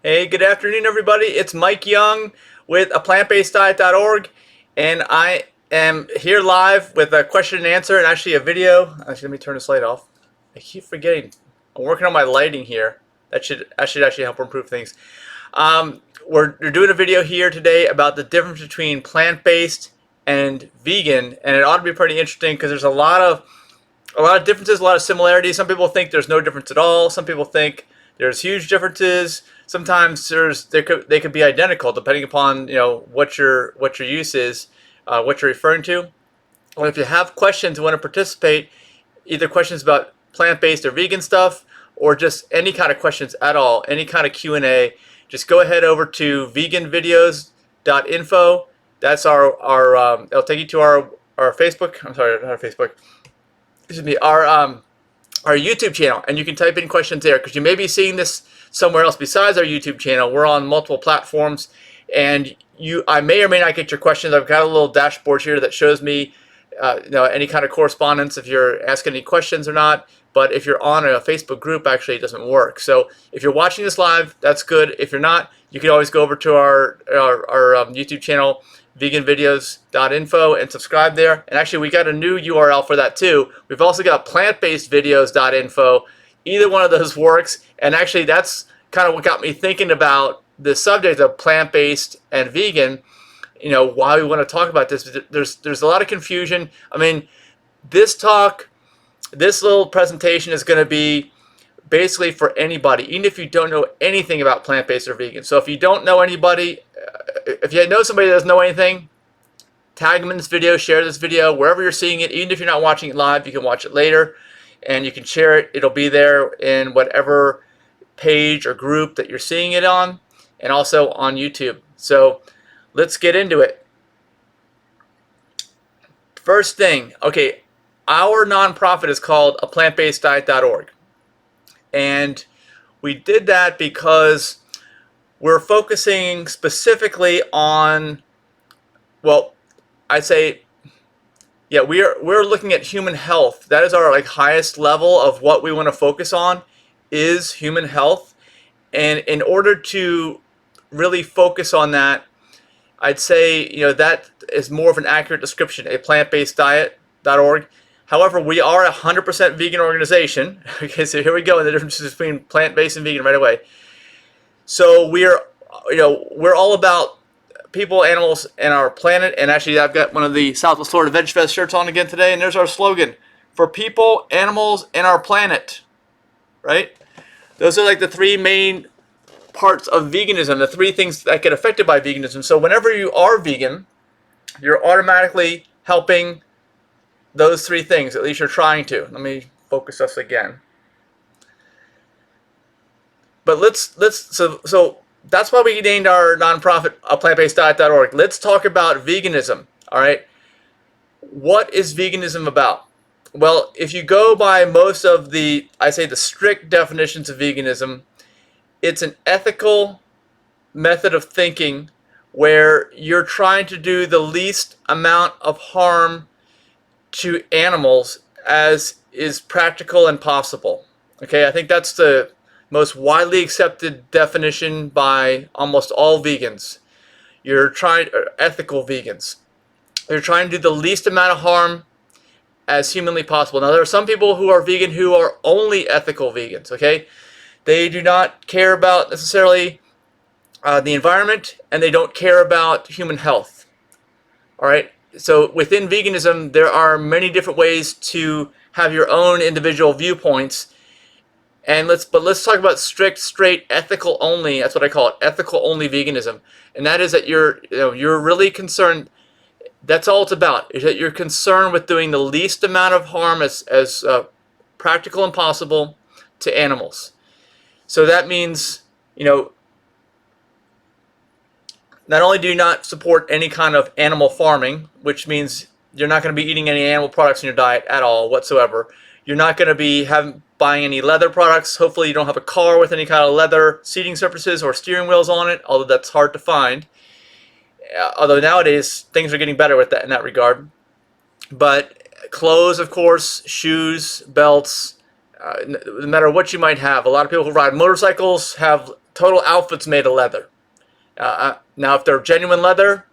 Hey, good afternoon, everybody. It's Mike Young with aPlantBasedDiet.org, and I am here live with a question and answer and actually a video. Actually, let me turn this light off. I keep forgetting. I'm working on my lighting here. That should actually help improve things. We're doing a video here today about the difference between plant-based and vegan, and it ought to be pretty interesting because there's a lot of differences, a lot of similarities. Some people think there's no difference at all. Some people think there's huge differences. Sometimes they could be identical depending upon what your use is, what you're referring to. Well, if you have questions and want to participate, either questions about plant-based or vegan stuff, or just any kind of questions at all, any kind of Q&A, just go ahead over to VeganVideos.info. That's it'll take you to our Facebook. I'm sorry, not our Facebook. Excuse me, our YouTube channel, and you can type in questions there because you may be seeing this somewhere else besides our YouTube channel. We're on multiple platforms, and I may or may not get your questions. I've got a little dashboard here that shows me any kind of correspondence, if you're asking any questions or not. But if you're on a Facebook group, actually it doesn't work. So if you're watching this live, that's good. If you're not, you can always go over to our YouTube channel, VeganVideos.info, and subscribe there. And actually, we got a new URL for that too. We've also got plantbasedvideos.info. Either one of those works. And actually, that's kind of what got me thinking about the subject of plant-based and vegan. Why we want to talk about this. There's a lot of confusion. I mean, this little presentation is going to be basically for anybody, even if you don't know anything about plant-based or vegan. So if you don't know anybody, if you know somebody that doesn't know anything, tag them in this video, share this video, wherever you're seeing it. Even if you're not watching it live, you can watch it later, and you can share it. It'll be there in whatever page or group that you're seeing it on, and also on YouTube. So let's get into it. First thing, okay, our nonprofit is called aPlantBasedDiet.org. And we did that because we're focusing specifically on, well, I'd say, yeah, we're looking at human health. That is our highest level of what we want to focus on, is human health. And in order to really focus on that, I'd say that is more of an accurate description, aPlantBasedDiet.org. However, we are a 100% vegan organization. Okay, so here we go, the differences between plant-based and vegan right away. So we're all about people, animals, and our planet. And actually, I've got one of the Southwest Florida Veg Fest shirts on again today, and there's our slogan: for people, animals, and our planet. Right? Those are the three main parts of veganism, the three things that get affected by veganism. So whenever you are vegan, you're automatically helping those three things. At least you're trying to. Let me focus us again. But so that's why we named our nonprofit aPlantBasedDiet.org. Let's talk about veganism. All right. What is veganism about? Well, if you go by most of the strict definitions of veganism, it's an ethical method of thinking where you're trying to do the least amount of harm to animals as is practical and possible. Okay, I think that's the most widely accepted definition by almost all vegans. Ethical vegans. You're trying to do the least amount of harm as humanly possible. Now, there are some people who are vegan who are only ethical vegans. Okay, they do not care about necessarily the environment, and they don't care about human health. All right. So within veganism, there are many different ways to have your own individual viewpoints. And let's talk about strict, straight, ethical only. That's what I call it, ethical only veganism. And that is that you're really concerned. That's all it's about, is that you're concerned with doing the least amount of harm as practical and possible to animals. So that means, not only do you not support any kind of animal farming, which means you're not going to be eating any animal products in your diet at all whatsoever. You're not going to be buying any leather products. Hopefully you don't have a car with any kind of leather seating surfaces or steering wheels on it, although that's hard to find. Although nowadays things are getting better with that in that regard. But clothes, of course, shoes, belts, no matter what you might have. A lot of people who ride motorcycles have total outfits made of leather. Now, if they're genuine leather,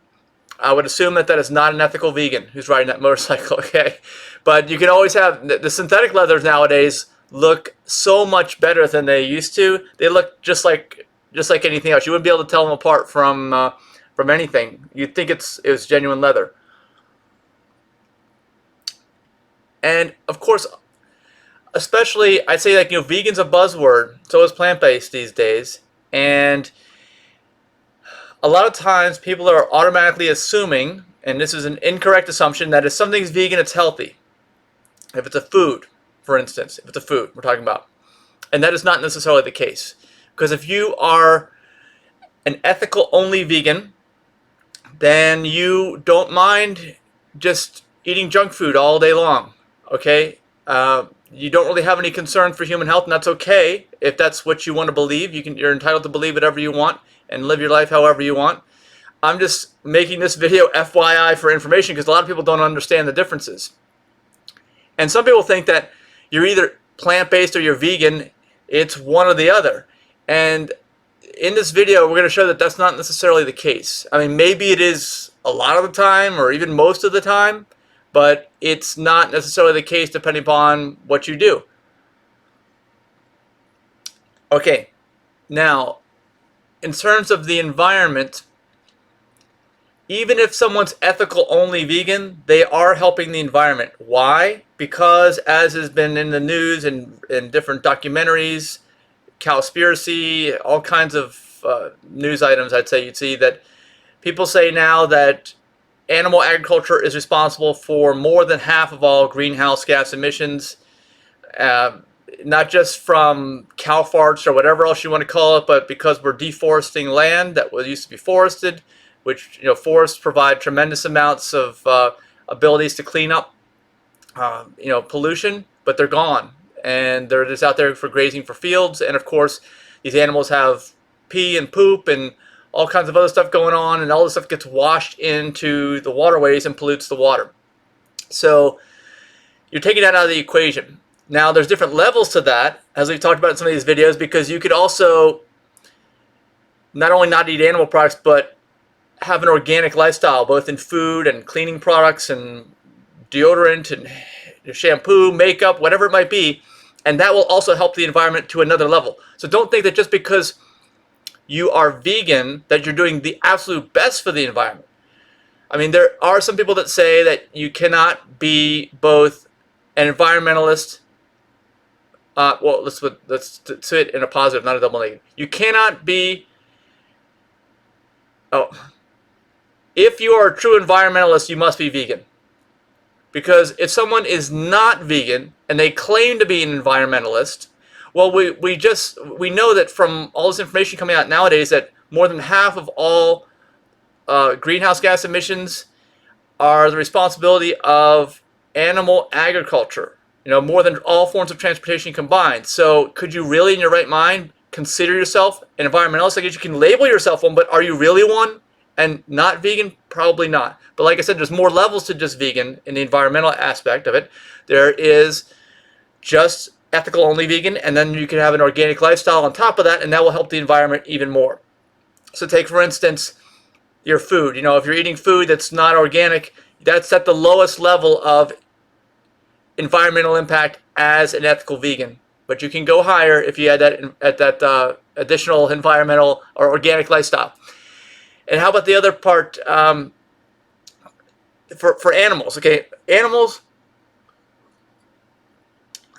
I would assume that that is not an ethical vegan who's riding that motorcycle, okay? But you can always have, the synthetic leathers nowadays look so much better than they used to. They look just like anything else. You wouldn't be able to tell them apart from anything. You'd think it was genuine leather. And of course, especially, I'd say, like, you know, vegan's a buzzword. So is plant-based these days. And a lot of times people are automatically assuming, and this is an incorrect assumption, that if something's vegan, it's healthy. If it's a food, for instance, if it's a food we're talking about. And that is not necessarily the case. Because if you are an ethical only vegan, then you don't mind just eating junk food all day long. Okay? You don't really have any concern for human health, and that's okay if that's what you want to believe. You're entitled to believe whatever you want and live your life however you want. I'm just making this video FYI for information because a lot of people don't understand the differences. And some people think that you're either plant-based or you're vegan. It's one or the other. And in this video, we're going to show that that's not necessarily the case. I mean, maybe it is a lot of the time or even most of the time, but it's not necessarily the case depending upon what you do. Okay, now, in terms of the environment, even if someone's ethical only vegan, they are helping the environment. Why? Because, as has been in the news and in different documentaries, Cowspiracy, all kinds of news items, I'd say you'd see that people say now that animal agriculture is responsible for more than half of all greenhouse gas emissions, not just from cow farts or whatever else you want to call it, but because we're deforesting land that used to be forested, which, you know, forests provide tremendous amounts of abilities to clean up, you know, pollution, but they're gone. And they're just out there for grazing for fields. And of course, these animals have pee and poop and all kinds of other stuff going on, and all this stuff gets washed into the waterways and pollutes the water. So you're taking that out of the equation. Now, there's different levels to that, as we've talked about in some of these videos, because you could also not only not eat animal products, but have an organic lifestyle, both in food and cleaning products and deodorant and shampoo, makeup, whatever it might be, and that will also help the environment to another level. So don't think that just because you are vegan that you're doing the absolute best for the environment. I mean, there are some people that say that you cannot be both an environmentalist, well, let's say it in a positive, not a double negative. You cannot be, if you are a true environmentalist, you must be vegan. Because if someone is not vegan and they claim to be an environmentalist, well, we know that from all this information coming out nowadays that more than half of all greenhouse gas emissions are the responsibility of animal agriculture. You know, more than all forms of transportation combined. So could you really, in your right mind, consider yourself an environmentalist? I guess you can label yourself one, but are you really one? And not vegan? Probably not. But like I said, there's more levels to just vegan in the environmental aspect of it. There is just ethical only vegan, and then you can have an organic lifestyle on top of that, and that will help the environment even more. So take, for instance, your food. You know, if you're eating food that's not organic, that's at the lowest level of environmental impact as an ethical vegan. But you can go higher if you add that additional environmental or organic lifestyle. And how about the other part for animals? Okay, animals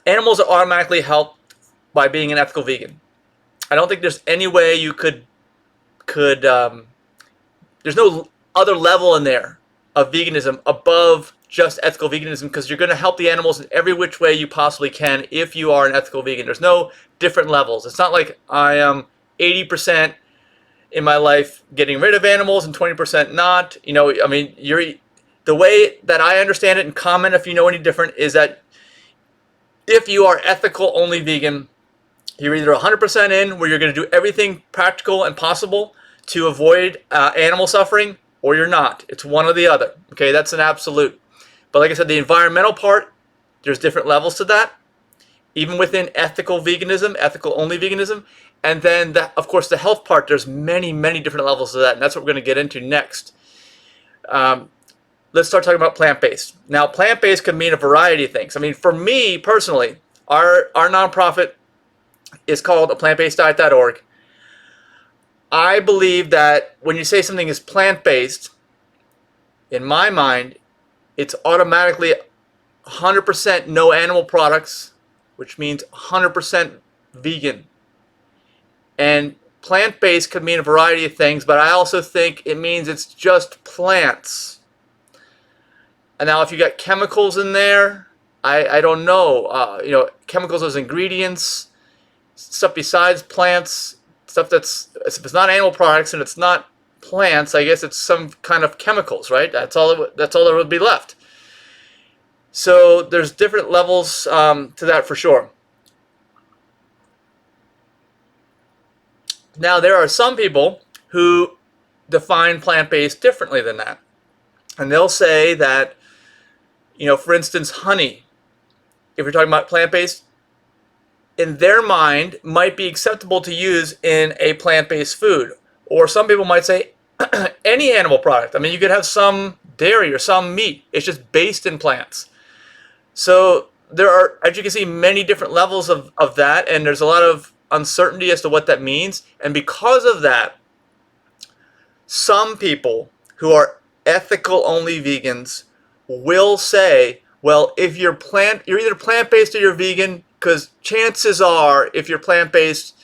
are automatically helped by being an ethical vegan. I don't think there's any way you could there's no other level in there of veganism above just ethical veganism, because you're going to help the animals in every which way you possibly can if you are an ethical vegan. There's no different levels. It's not like I am 80% in my life getting rid of animals and 20% not. You know, I mean, the way that I understand it, and comment if you know any different, is that if you are ethical only vegan, you're either 100% in, where you're going to do everything practical and possible to avoid animal suffering, or you're not. It's one or the other. Okay, that's an absolute. But like I said, the environmental part, there's different levels to that. even within ethical veganism, ethical only veganism. And then, of course, the health part, there's many, many different levels of that. And that's what we're going to get into next. Let's start talking about plant-based. Now, plant-based can mean a variety of things. I mean, for me personally, our nonprofit is called aPlantBasedDiet.org. I believe that when you say something is plant-based, in my mind, it's automatically 100% no animal products, which means 100% vegan. And plant-based could mean a variety of things, but I also think it means it's just plants. And now if you got chemicals in there, I don't know. Chemicals as ingredients, stuff besides plants, stuff that's, if it's not animal products and it's not plants, I guess it's some kind of chemicals, right? That's all that would be left. So there's different levels to that for sure. Now there are some people who define plant-based differently than that. And they'll say that, for instance, honey, if you're talking about plant-based, in their mind might be acceptable to use in a plant-based food. Or some people might say any animal product. I mean, you could have some dairy or some meat. It's just based in plants. So there are, as you can see, many different levels of that, and there's a lot of uncertainty as to what that means. And because of that, some people who are ethical only vegans will say, well, if you're either plant-based or you're vegan, because chances are, if you're plant-based,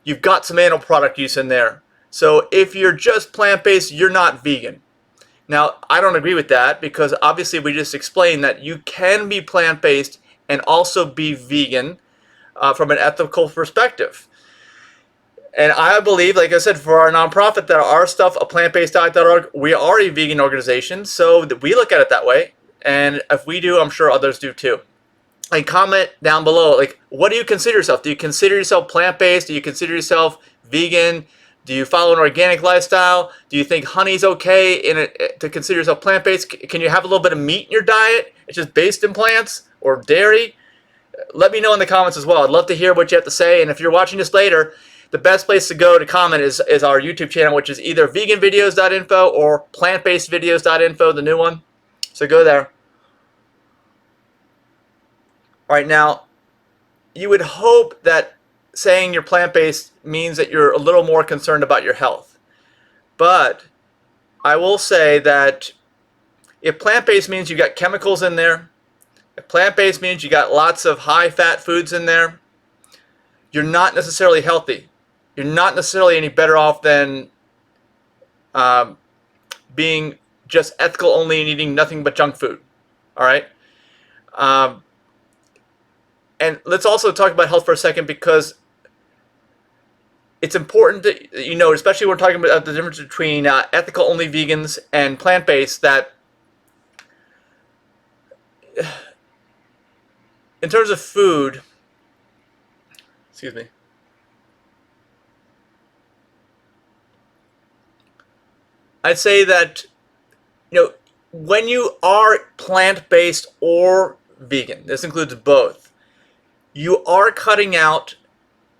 you've got some animal product use in there. So if you're just plant-based, you're not vegan. Now, I don't agree with that, because obviously we just explained that you can be plant-based and also be vegan from an ethical perspective. And I believe, like I said, for our nonprofit, that our stuff, aPlantBasedDiet.org, we are a vegan organization, so we look at it that way. And if we do, I'm sure others do too. And comment down below, like, what do you consider yourself? Do you consider yourself plant-based? Do you consider yourself vegan? Do you follow an organic lifestyle? Do you think honey's okay to consider yourself plant-based? Can you have a little bit of meat in your diet? It's just based in plants or dairy? Let me know in the comments as well. I'd love to hear what you have to say. And if you're watching this later, the best place to go to comment is our YouTube channel, which is either VeganVideos.info or plantbasedvideos.info, the new one. So go there. All right, now, you would hope that saying you're plant-based means that you're a little more concerned about your health. But I will say that if plant-based means you got chemicals in there, if plant-based means you got lots of high-fat foods in there, you're not necessarily healthy. You're not necessarily any better off than being just ethical only and eating nothing but junk food. All right? And let's also talk about health for a second, because it's important that you know, especially when we're talking about the difference between ethical only vegans and plant-based, that in terms of food, excuse me, I'd say that, when you are plant-based or vegan, this includes both, you are cutting out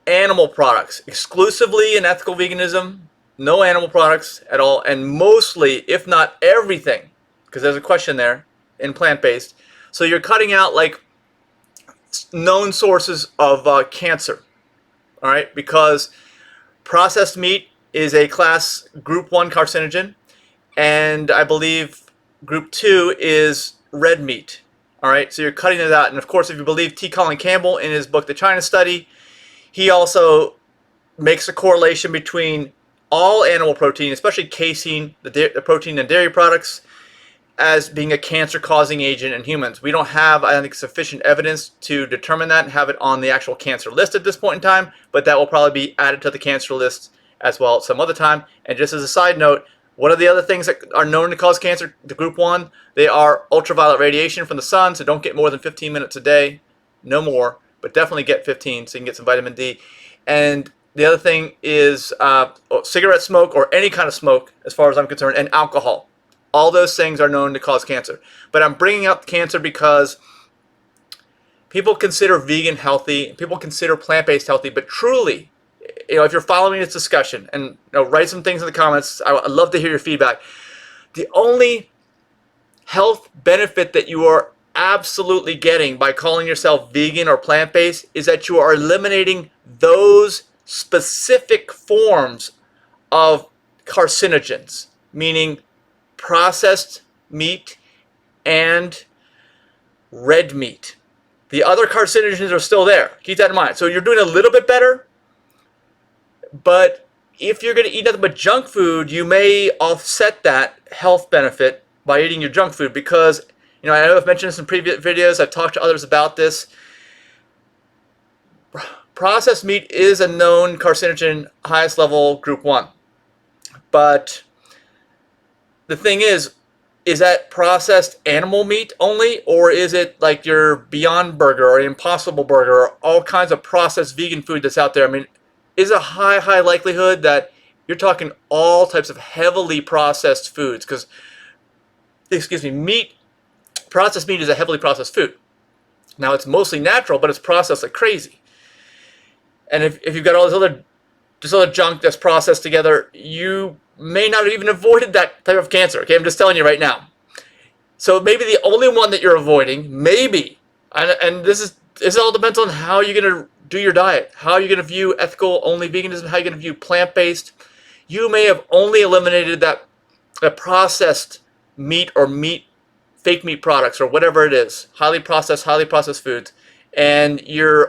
animal products exclusively in ethical veganism, no animal products at all, and mostly, if not everything, because there's a question there, in plant-based. So you're cutting out like known sources of cancer, all right, because processed meat is a class group 1 carcinogen, and I believe group 2 is red meat. All right, so you're cutting it out. And of course, if you believe T. Colin Campbell in his book, The China Study, he also makes a correlation between all animal protein, especially casein, the protein in dairy products, as being a cancer-causing agent in humans. We don't have, I think, sufficient evidence to determine that and have it on the actual cancer list at this point in time, but that will probably be added to the cancer list as well at some other time. And just as a side note, what are the other things that are known to cause cancer? The group 1, they are ultraviolet radiation from the sun, so don't get more than 15 minutes a day, no more, but definitely get 15 so you can get some vitamin D. And the other thing is cigarette smoke or any kind of smoke, as far as I'm concerned, and alcohol. All those things are known to cause cancer. But I'm bringing up cancer because people consider vegan healthy, people consider plant-based healthy, but truly, if you're following this discussion, and write some things in the comments, I'd love to hear your feedback. The only health benefit that you are absolutely getting by calling yourself vegan or plant-based is that you are eliminating those specific forms of carcinogens, meaning processed meat and red meat. The other carcinogens are still there. Keep that in mind. So you're doing a little bit better, but if you're going to eat nothing but junk food, you may offset that health benefit by eating your junk food because, I know I've mentioned this in previous videos, I've talked to others about this. Processed meat is a known carcinogen, highest level, group 1. But the thing is that processed animal meat only, or is it like your Beyond Burger or Impossible Burger or all kinds of processed vegan food that's out there? I mean, is a high likelihood that you're talking all types of heavily processed foods because, processed meat is a heavily processed food. Now, it's mostly natural, but it's processed like crazy. And if you've got all this other junk that's processed together, you may not have even avoided that type of cancer. Okay, I'm just telling you right now. So maybe the only one that you're avoiding, maybe, and this all depends on how you're going to do your diet, how you're going to view ethical only veganism, how you're going to view plant-based. You may have only eliminated that processed meat or fake meat products or whatever it is, highly processed foods, and you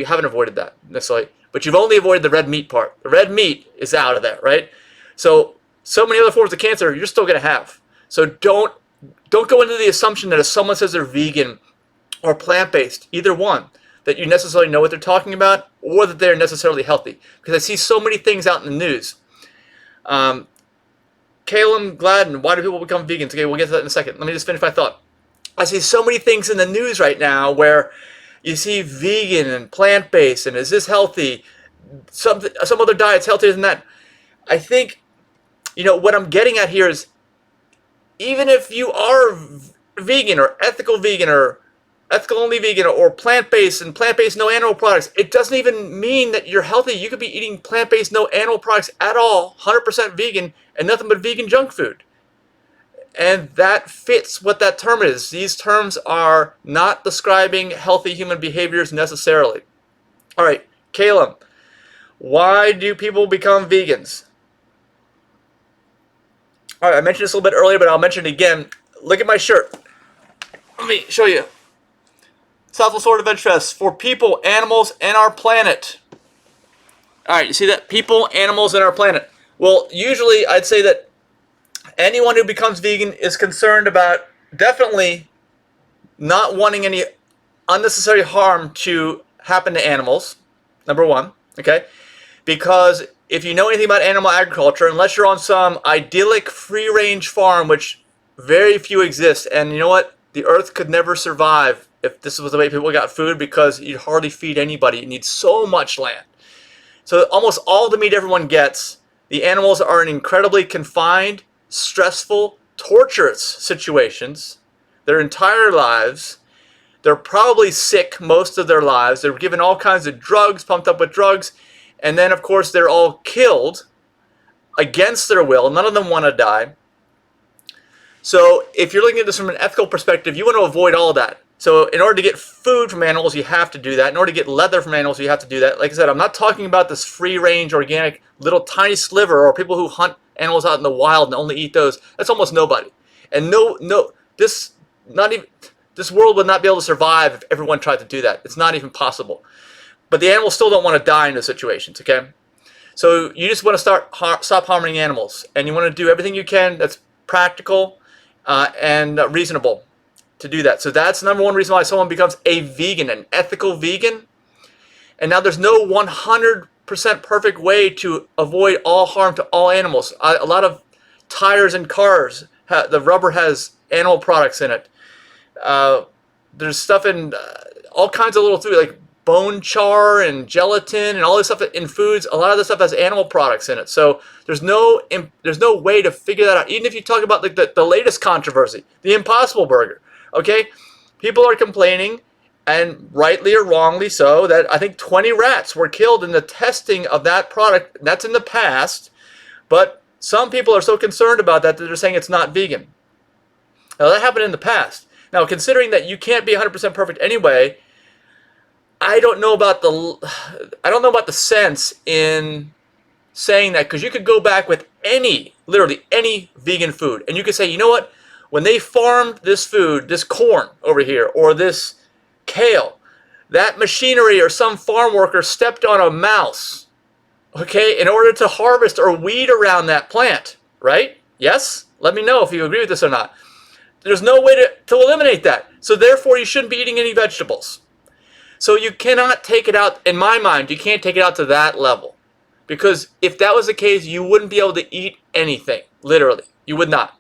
haven't avoided that necessarily, but you've only avoided the red meat part. The red meat is out of there, right? So many other forms of cancer you're still going to have. So don't go into the assumption that if someone says they're vegan or plant-based, either one, that you necessarily know what they're talking about or that they're necessarily healthy. Because I see so many things out in the news. Caleb Gladden, why do people become vegans? Okay, we'll get to that in a second. Let me just finish my thought. I see so many things in the news right now where you see vegan and plant-based and is this healthy? Some other diet's healthier than that. I think, what I'm getting at here is even if you are vegan or ethical only vegan or plant-based and plant-based no animal products, it doesn't even mean that you're healthy. You could be eating plant-based no animal products at all, 100% vegan, and nothing but vegan junk food. And that fits what that term is. These terms are not describing healthy human behaviors necessarily. All right, Caleb, why do people become vegans? All right, I mentioned this a little bit earlier, but I'll mention it again. Look at my shirt. Let me show you. Selfless Sword of Interest for people, animals, and our planet. All right, you see that? People, animals, and our planet. Well, usually I'd say that anyone who becomes vegan is concerned about definitely not wanting any unnecessary harm to happen to animals, number one, okay? Because if you know anything about animal agriculture, unless you're on some idyllic free-range farm, which very few exist, and you know what? The earth could never survive if this was the way people got food because you'd hardly feed anybody. You need so much land. So almost all the meat everyone gets, the animals are in incredibly confined, stressful, torturous situations their entire lives. They're probably sick most of their lives. They're given all kinds of drugs, pumped up with drugs, and then of course they're all killed against their will. None of them want to die. So if you're looking at this from an ethical perspective, you want to avoid all of that. So in order to get food from animals, you have to do that. In order to get leather from animals, you have to do that. Like I said, I'm not talking about this free-range, organic, little tiny sliver or people who hunt animals out in the wild and only eat those. That's almost nobody. And this world would not be able to survive if everyone tried to do that. It's not even possible. But the animals still don't want to die in those situations, okay? So you just want to stop harming animals. And you want to do everything you can that's practical and reasonable to do that. So that's number one reason why someone becomes a vegan, an ethical vegan. And now there's no 100% perfect way to avoid all harm to all animals. A lot of tires in cars, the rubber has animal products in it. There's stuff in all kinds of little food, like bone char and gelatin and all this stuff in foods. A lot of this stuff has animal products in it. So there's no way to figure that out. Even if you talk about like the latest controversy, the Impossible Burger. Okay, people are complaining, and rightly or wrongly so, that I think 20 rats were killed in the testing of that product. That's in the past, but some people are so concerned about that that they're saying it's not vegan. Now, that happened in the past. Now, considering that you can't be 100% perfect anyway, I don't know about the sense in saying that, because you could go back with literally any vegan food, and you could say, you know what, when they farmed this food, this corn over here, or this kale, that machinery or some farm worker stepped on a mouse, okay, in order to harvest or weed around that plant, right? Yes? Let me know if you agree with this or not. There's no way to eliminate that. So therefore, you shouldn't be eating any vegetables. So you cannot take it out, in my mind, you can't take it out to that level. Because if that was the case, you wouldn't be able to eat anything, literally. You would not.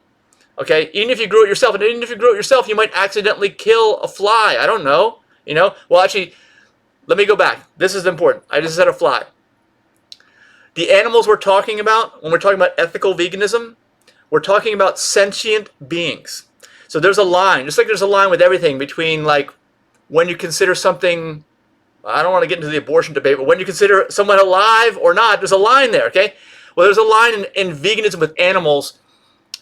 Okay? Even if you grew it yourself, and even if you grew it yourself, you might accidentally kill a fly. I don't know. Well, actually, let me go back. This is important. I just said a fly. The animals we're talking about, when we're talking about ethical veganism, we're talking about sentient beings. So there's a line, just like there's a line with everything between, like, when you consider something, I don't want to get into the abortion debate, but when you consider someone alive or not, there's a line there, okay? Well, there's a line in veganism with animals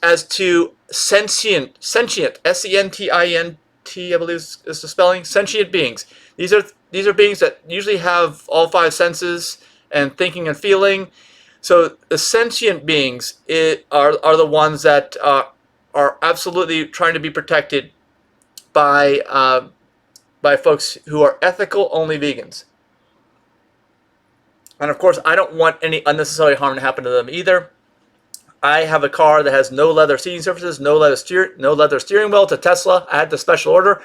as to sentient, S-E-N-T-I-N-T, I believe is the spelling, sentient beings. These are beings that usually have all five senses and thinking and feeling. So the sentient beings are the ones that are absolutely trying to be protected by folks who are ethical only vegans. And of course, I don't want any unnecessary harm to happen to them either. I have a car that has no leather seating surfaces, no leather steering wheel. It's a Tesla. I had the special order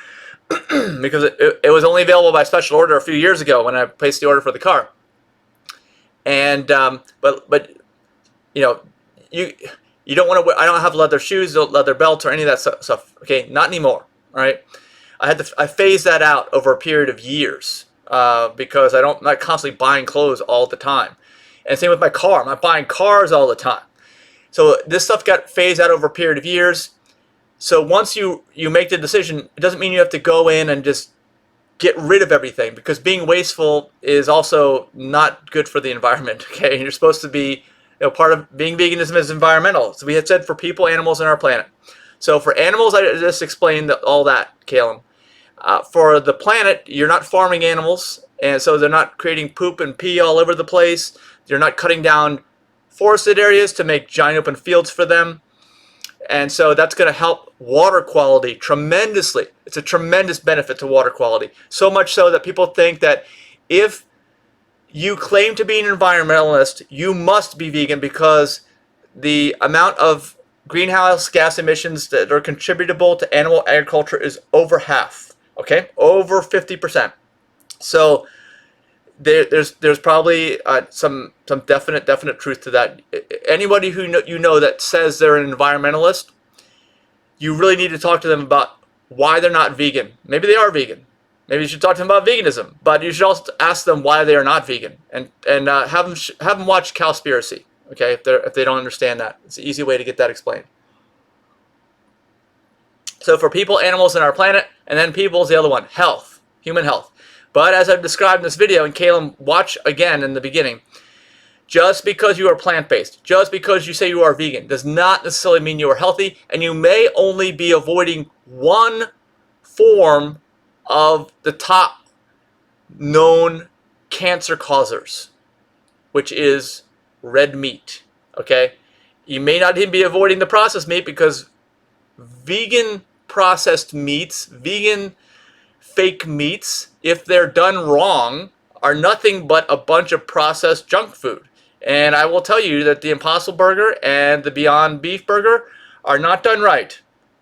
because it was only available by special order a few years ago when I placed the order for the car. And but you don't want to wear, I don't have leather shoes, leather belts, or any of that stuff. Okay, not anymore. All right. I phased that out over a period of years because I'm not constantly buying clothes all the time. And same with my car. I'm not buying cars all the time. So this stuff got phased out over a period of years. So once you make the decision, it doesn't mean you have to go in and just get rid of everything, because being wasteful is also not good for the environment. Okay, and you're supposed to be, part of being veganism is environmental. So we had said for people, animals, and our planet. So for animals, I just explained all that, Caleb. For the planet, you're not farming animals, and so they're not creating poop and pee all over the place. You're not cutting down forested areas to make giant open fields for them. And so that's going to help water quality tremendously. It's a tremendous benefit to water quality. So much so that people think that if you claim to be an environmentalist, you must be vegan, because the amount of greenhouse gas emissions that are contributable to animal agriculture is over half. Okay, over 50%. So there's probably some definite truth to that. Anybody who that says they're an environmentalist, you really need to talk to them about why they're not vegan. Maybe they are vegan. Maybe you should talk to them about veganism. But you should also ask them why they are not vegan, and have them watch Cowspiracy. Okay, if they don't understand that, it's an easy way to get that explained. So for people, animals, and our planet, and then people is the other one, health, human health. But as I've described in this video, and Caleb, watch again in the beginning, just because you are plant-based, just because you say you are vegan, does not necessarily mean you are healthy, and you may only be avoiding one form of the top known cancer causers, which is red meat. Okay? You may not even be avoiding the processed meat, because vegan processed meats, vegan fake meats, if they're done wrong, are nothing but a bunch of processed junk food. And I will tell you that the Impossible Burger and the Beyond Beef Burger are not done right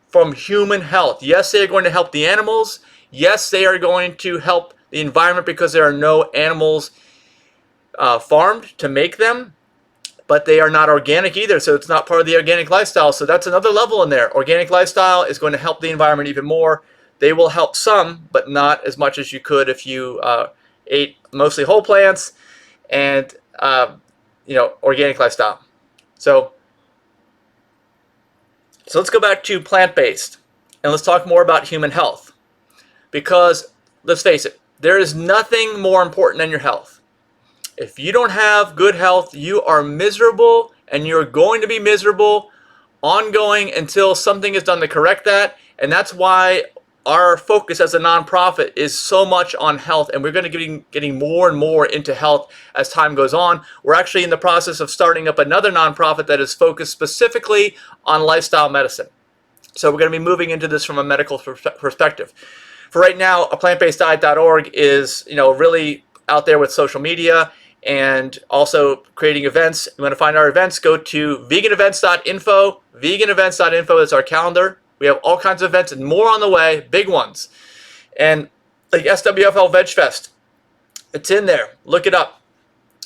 from human health. Yes, they are going to help the animals. Yes, they are going to help the environment because there are no animals farmed to make them. But they are not organic either, so it's not part of the organic lifestyle. So that's another level in there. Organic lifestyle is going to help the environment even more. They will help some, but not as much as you could if you ate mostly whole plants and organic lifestyle. So let's go back to plant-based, and let's talk more about human health. because let's face it, there is nothing more important than your health. If you don't have good health, you are miserable, and you're going to be miserable ongoing until something is done to correct that. And that's why our focus as a nonprofit is so much on health, and we're going to be getting more and more into health as time goes on. We're actually in the process of starting up another nonprofit that is focused specifically on lifestyle medicine. So we're going to be moving into this from a medical perspective. For right now, aPlantBasedDiet.org is, really out there with social media and also creating events. You want to find our events, go to VeganVideos.info. VeganVideos.info is our calendar. We have all kinds of events and more on the way, big ones. And like SWFL Veg Fest, it's in there. Look it up.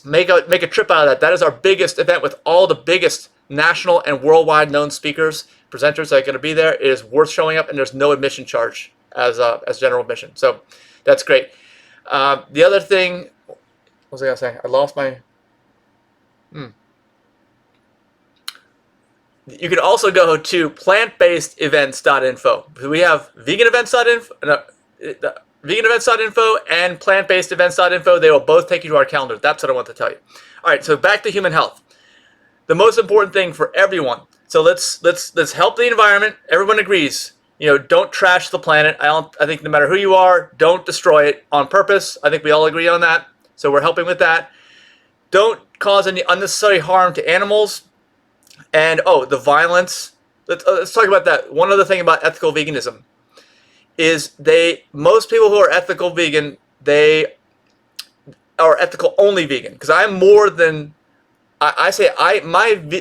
Make a trip out of that. That is our biggest event with all the biggest national and worldwide known speakers, presenters that are going to be there. It is worth showing up, and there's no admission charge as general admission. So that's great. The other thing, what was I going to say? I lost my... You can also go to plantbased We have VeganEvents.info and plantbased They will both take you to our calendar. That's what I want to tell you. All right, so back to human health. The most important thing for everyone. So let's help the environment. Everyone agrees. Don't trash the planet. I think no matter who you are, don't destroy it on purpose. I think we all agree on that. So we're helping with that. Don't cause any unnecessary harm to animals. And the violence. Let's talk about that. One other thing about ethical veganism is most people who are ethical vegan, they are ethical only vegan. Because I'm more than my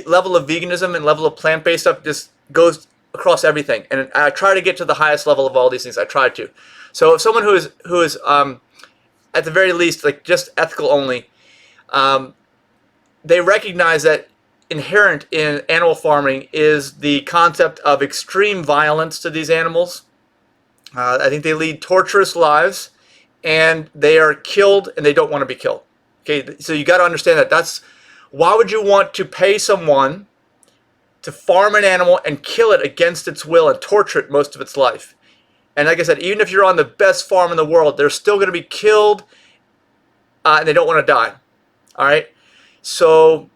level of veganism and level of plant-based stuff just goes across everything, and I try to get to the highest level of all these things. I try to. So if someone who is at the very least like just ethical only, they recognize that inherent in animal farming is the concept of extreme violence to these animals. I think they lead torturous lives, and they are killed, and they don't want to be killed. Okay, so you got to understand that. Why would you want to pay someone to farm an animal and kill it against its will and torture it most of its life? And like I said, even if you're on the best farm in the world, they're still going to be killed, and they don't want to die. All right, so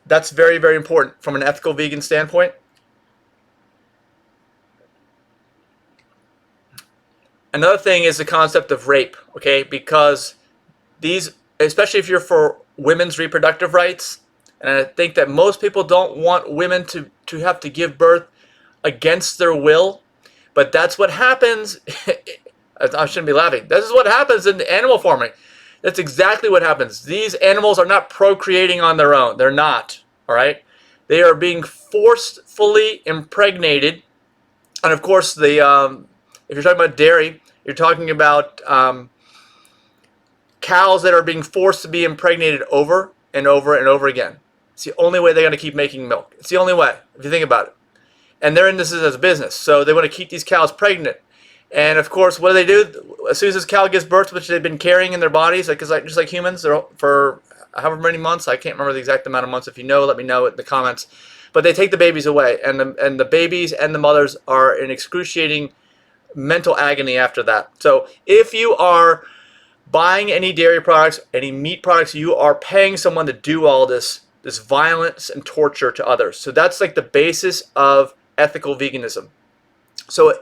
that's very, very important from an ethical vegan standpoint. Another thing is the concept of rape, okay? Because these, especially if you're for women's reproductive rights, and I think that most people don't want women to have to give birth against their will, but that's what happens. I shouldn't be laughing. This is what happens in animal farming. That's exactly what happens. These animals are not procreating on their own. They're not, all right? They are being forcefully impregnated. And of course, if you're talking about dairy, you're talking about cows that are being forced to be impregnated over and over and over again. It's the only way they're going to keep making milk. It's the only way, if you think about it. And they're in this as a business. So they want to keep these cows pregnant. And of course, what do? As soon as this cow gives birth, which they've been carrying in their bodies, just like humans, for however many months, I can't remember the exact amount of months. If you know, let me know in the comments. But they take the babies away, and the babies and the mothers are in excruciating mental agony after that. So if you are buying any dairy products, any meat products, you are paying someone to do all this violence and torture to others. So that's like the basis of ethical veganism. So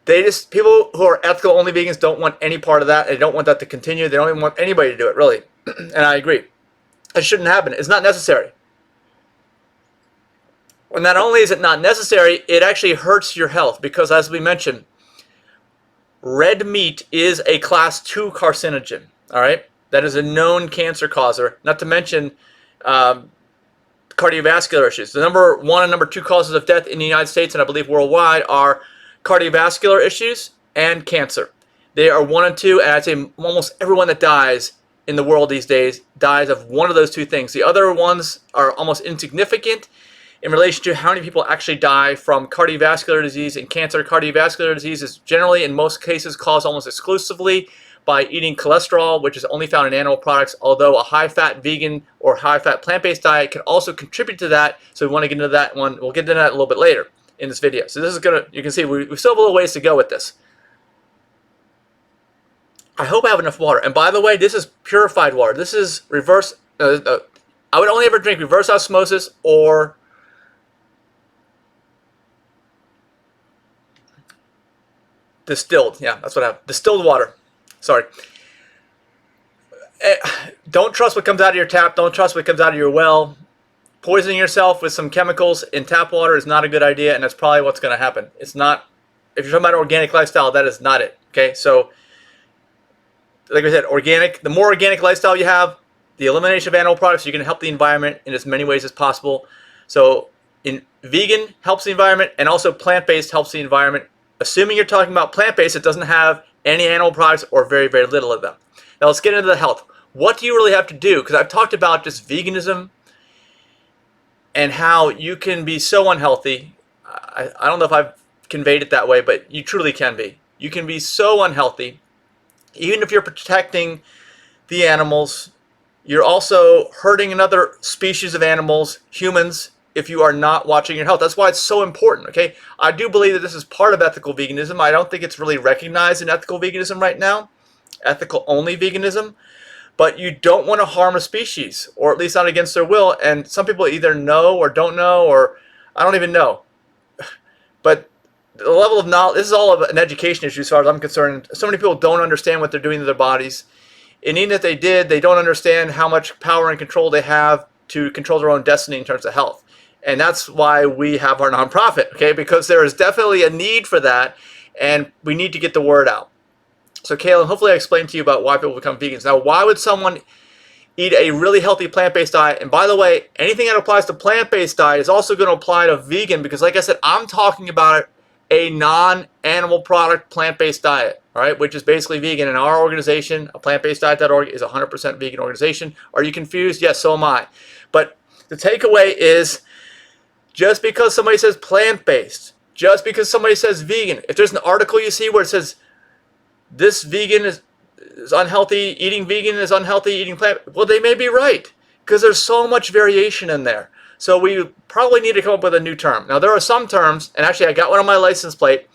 people who are ethical only vegans don't want any part of that. They don't want that to continue. They don't even want anybody to do it, really. And I agree. It shouldn't happen. It's not necessary. And not only is it not necessary, it actually hurts your health because, as we mentioned, red meat is a class 2 carcinogen. All right? That is a known cancer causer, not to mention cardiovascular issues. The number 1 and number 2 causes of death in the United States and I believe worldwide are cardiovascular issues and cancer. They are 1 and 2, and I'd say almost everyone that dies in the world these days dies of one of those two things. The other ones are almost insignificant in relation to how many people actually die from cardiovascular disease and cancer. Cardiovascular disease is generally, in most cases, caused almost exclusively by eating cholesterol, which is only found in animal products, although a high-fat vegan or high-fat plant-based diet can also contribute to that. So we want to get into that one. We'll get into that a little bit later in this video. So this is you can see we still have a little ways to go with this. I hope I have enough water. And by the way, this is purified water. This is reverse. I would only ever drink reverse osmosis or distilled. Yeah, that's what I have. Distilled water. Sorry. Don't trust what comes out of your tap. Don't trust what comes out of your well. Poisoning yourself with some chemicals in tap water is not a good idea, and that's probably what's going to happen. It's not. If you're talking about organic lifestyle, that is not it. Okay, so like I said, organic. The more organic lifestyle you have, the elimination of animal products, you're going to help the environment in as many ways as possible. So, vegan helps the environment, and also plant-based helps the environment. Assuming you're talking about plant-based, it doesn't have any animal products or very, very little of them. Now let's get into the health. What do you really have to do? Because I've talked about just veganism and how you can be so unhealthy. I don't know if I've conveyed it that way, but you truly can be. You can be so unhealthy, even if you're protecting the animals. You're also hurting another species of animals, humans, if you are not watching your health. That's why it's so important, okay? I do believe that this is part of ethical veganism. I don't think it's really recognized in ethical veganism right now, ethical only veganism. But you don't want to harm a species, or at least not against their will. And some people either know or don't know, or I don't even know. But the level of knowledge, this is all of an education issue as far as I'm concerned. So many people don't understand what they're doing to their bodies. And even if they did, they don't understand how much power and control they have to control their own destiny in terms of health. And that's why we have our nonprofit, okay? Because there is definitely a need for that, and we need to get the word out. So, Kaylin, hopefully I explained to you about why people become vegans. Now, why would someone eat a really healthy plant-based diet? And by the way, anything that applies to plant-based diet is also going to apply to vegan, because like I said, I'm talking about a non-animal product plant-based diet, all right, which is basically vegan. And our organization, aPlantBasedDiet.org, is a 100% vegan organization. Are you confused? Yes, so am I. But the takeaway is, just because somebody says plant-based, just because somebody says vegan, if there's an article you see where it says this vegan is unhealthy, eating vegan is unhealthy, eating plant, well, they may be right, because there's so much variation in there. So we probably need to come up with a new term. Now, there are some terms, and actually I got one on my license plate,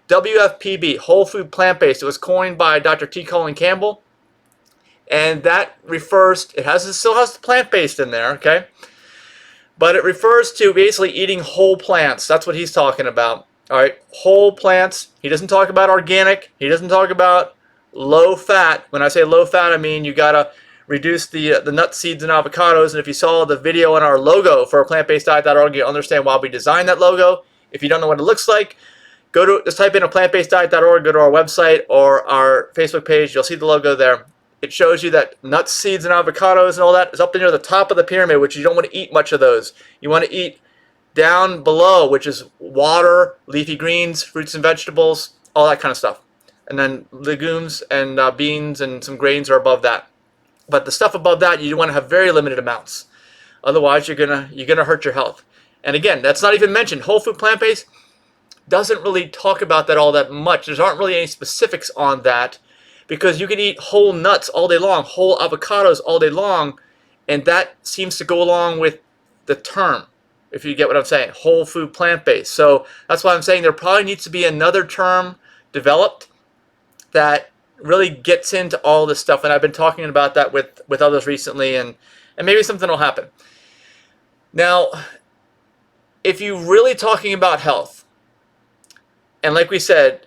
WFPB, Whole Food Plant-Based. It was coined by Dr. T. Colin Campbell, and that refers, it still has plant-based in there, okay? But it refers to basically eating whole plants. That's what he's talking about. All right, whole plants. He doesn't talk about organic. He doesn't talk about low fat. When I say low fat, I mean you gotta reduce the nuts, seeds, and avocados. And if you saw the video on our logo for aPlantBasedDiet.org, you'll understand why we designed that logo. If you don't know what it looks like, just type in aPlantBasedDiet.org, go to our website or our Facebook page. You'll see the logo there. It shows you that nuts, seeds, and avocados and all that is up near the top of the pyramid, which you don't want to eat much of those. You want to eat down below, which is water, leafy greens, fruits and vegetables, all that kind of stuff. And then legumes and beans and some grains are above that. But the stuff above that, you want to have very limited amounts. Otherwise, you're gonna hurt your health. And again, that's not even mentioned. Whole food plant-based doesn't really talk about that all that much. There aren't really any specifics on that, because you can eat whole nuts all day long, whole avocados all day long, and that seems to go along with the term, if you get what I'm saying, whole food plant-based. So that's why I'm saying there probably needs to be another term developed that really gets into all this stuff. And I've been talking about that with others recently, and maybe something will happen. Now, if you're really talking about health, and like we said,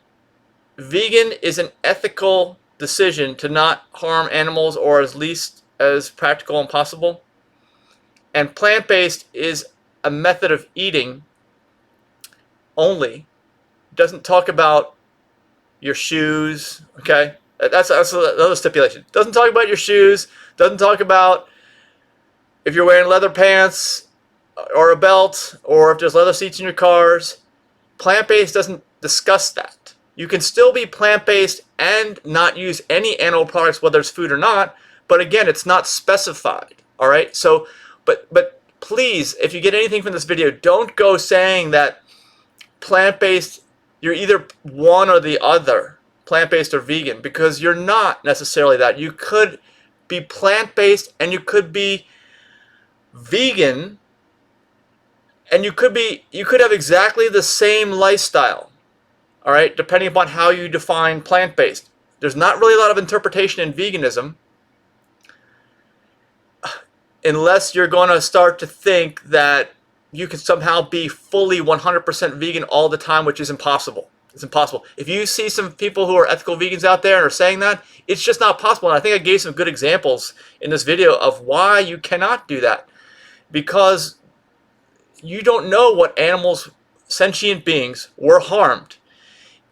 vegan is an ethical decision to not harm animals, or as least as practical and possible. And plant-based is a method of eating only. It doesn't talk about your shoes, okay? That's another stipulation. It doesn't talk about your shoes. Doesn't talk about if you're wearing leather pants or a belt, or if there's leather seats in your cars. Plant-based doesn't discuss that. You can still be plant-based and not use any animal products, whether it's food or not. But again, it's not specified. All right. So, but please, if you get anything from this video, don't go saying that plant-based, you're either one or the other, plant-based or vegan, because you're not necessarily that. You could be plant-based and you could be vegan, and you could have exactly the same lifestyle. All right, depending upon how you define plant-based. There's not really a lot of interpretation in veganism unless you're going to start to think that you can somehow be fully 100% vegan all the time, which is impossible. It's impossible. If you see some people who are ethical vegans out there and are saying that, it's just not possible. And I think I gave some good examples in this video of why you cannot do that. Because you don't know what animals, sentient beings, were harmed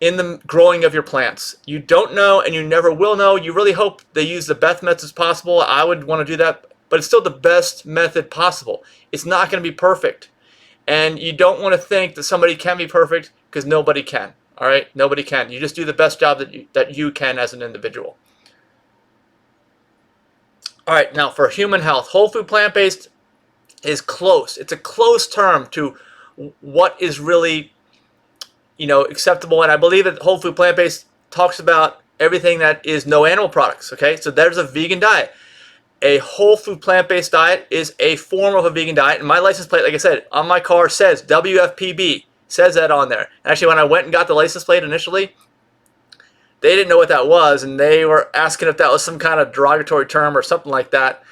in the growing of your plants. You don't know, and you never will know. You really hope they use the best methods possible. I would want to do that, but it's still the best method possible. It's not going to be perfect. And you don't want to think that somebody can be perfect, because nobody can. All right? Nobody can. You just do the best job that you can as an individual. All right, now for human health, whole food plant-based is close. It's a close term to what is really, acceptable. And I believe that whole food plant-based talks about everything that is no animal products. Okay, so there's a vegan diet. A whole food plant-based diet is a form of a vegan diet. And my license plate, like I said, on my car says WFPB. Says that on there. Actually, when I went and got the license plate initially, they didn't know what that was, and they were asking if that was some kind of derogatory term or something like that.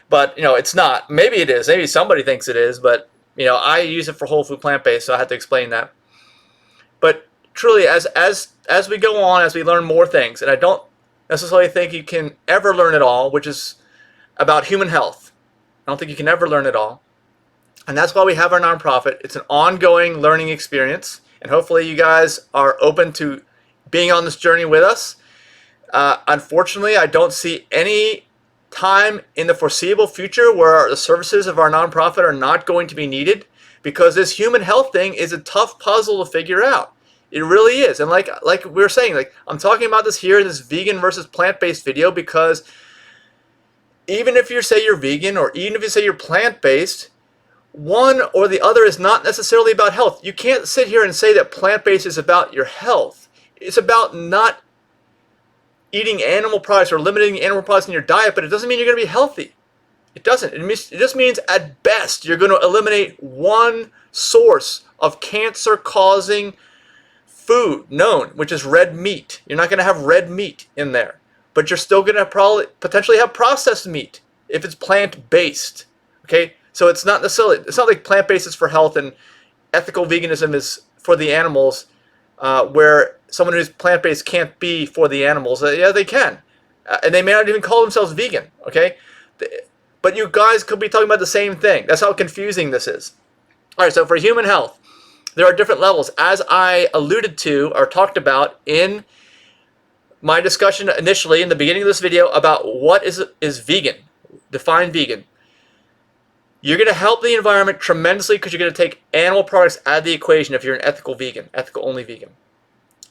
But it's not. Maybe it is. Maybe somebody thinks it is. But I use it for whole food plant-based, so I had to explain that. But truly, as we go on, as we learn more things, and I don't necessarily think you can ever learn it all, which is about human health. I don't think you can ever learn it all. And that's why we have our nonprofit. It's an ongoing learning experience. And hopefully you guys are open to being on this journey with us. Unfortunately, I don't see any time in the foreseeable future where the services of our nonprofit are not going to be needed, because this human health thing is a tough puzzle to figure out. It really is. And like we were saying, I'm talking about this here in this vegan versus plant-based video, because even if you say you're vegan, or even if you say you're plant-based, one or the other is not necessarily about health. You can't sit here and say that plant-based is about your health. It's about not eating animal products or limiting animal products in your diet, but it doesn't mean you're going to be healthy. It doesn't. It just means at best you're going to eliminate one source of cancer-causing food known, which is red meat. You're not going to have red meat in there, but you're still going to potentially have processed meat if it's plant-based. Okay? So it's not like plant-based is for health and ethical veganism is for the animals, where someone who's plant-based can't be for the animals. Yeah, they can. And they may not even call themselves vegan, okay? But you guys could be talking about the same thing. That's how confusing this is. All right, so for human health, there are different levels. As I alluded to or talked about in my discussion initially in the beginning of this video about what is vegan, define vegan. You're going to help the environment tremendously because you're going to take animal products out of the equation if you're an ethical vegan, ethical-only vegan.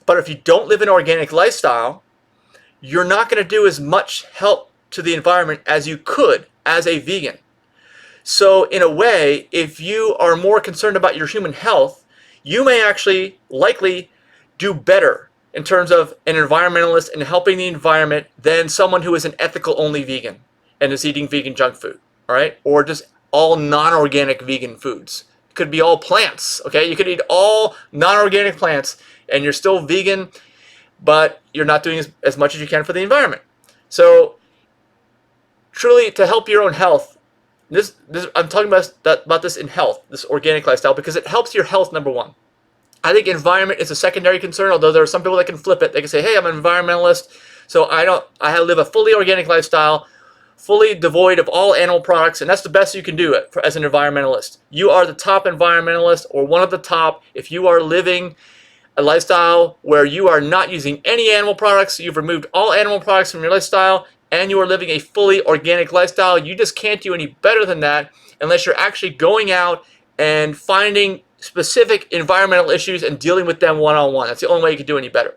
But if you don't live an organic lifestyle, you're not going to do as much help to the environment as you could as a vegan. So in a way, if you are more concerned about your human health, you may actually likely do better in terms of an environmentalist and helping the environment than someone who is an ethical-only vegan and is eating vegan junk food, all right? Or just all non-organic vegan foods. It could be all plants, okay? You could eat all non-organic plants and you're still vegan, but you're not doing as much as you can for the environment. So truly, to help your own health, I'm talking about this in health, this organic lifestyle, because it helps your health, number one. I think environment is a secondary concern, although there are some people that can flip it. They can say, hey, I'm an environmentalist, so I live a fully organic lifestyle, fully devoid of all animal products, and that's the best you can do as an environmentalist. You are the top environmentalist, or one of the top, if you are living a lifestyle where you are not using any animal products, you've removed all animal products from your lifestyle, and you are living a fully organic lifestyle. You just can't do any better than that unless you're actually going out and finding specific environmental issues and dealing with them one-on-one. That's the only way you can do any better.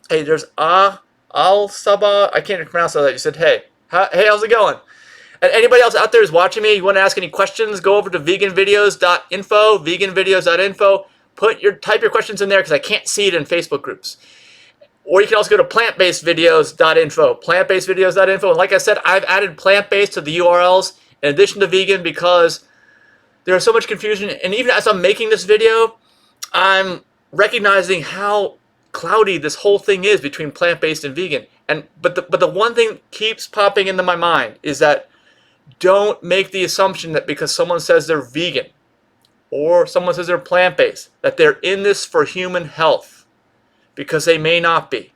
Hey, there's Al-Sabah. I can't pronounce that. You said, hey, how's it going? And anybody else out there who's watching me, you want to ask any questions, go over to VeganVideos.info, VeganVideos.info. Type your questions in there because I can't see it in Facebook groups. Or you can also go to plantbasedvideos.info, plantbasedvideos.info. And like I said, I've added plant-based to the URLs in addition to vegan because there's so much confusion. And even as I'm making this video, I'm recognizing how cloudy this whole thing is between plant-based and vegan. But the one thing keeps popping into my mind is that don't make the assumption that because someone says they're vegan or someone says they're plant-based, that they're in this for human health, because they may not be.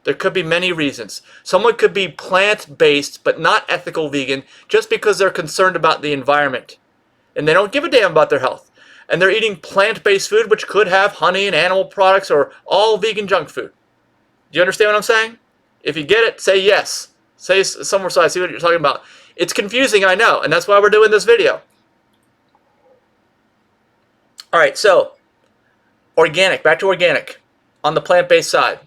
There could be many reasons. Someone could be plant-based but not ethical vegan just because they're concerned about the environment and they don't give a damn about their health. And they're eating plant-based food, which could have honey and animal products or all vegan junk food. Do you understand what I'm saying? If you get it, say yes. Say somewhere so I see what you're talking about. It's confusing, I know, and that's why we're doing this video. All right, so organic, back to organic on the plant-based side.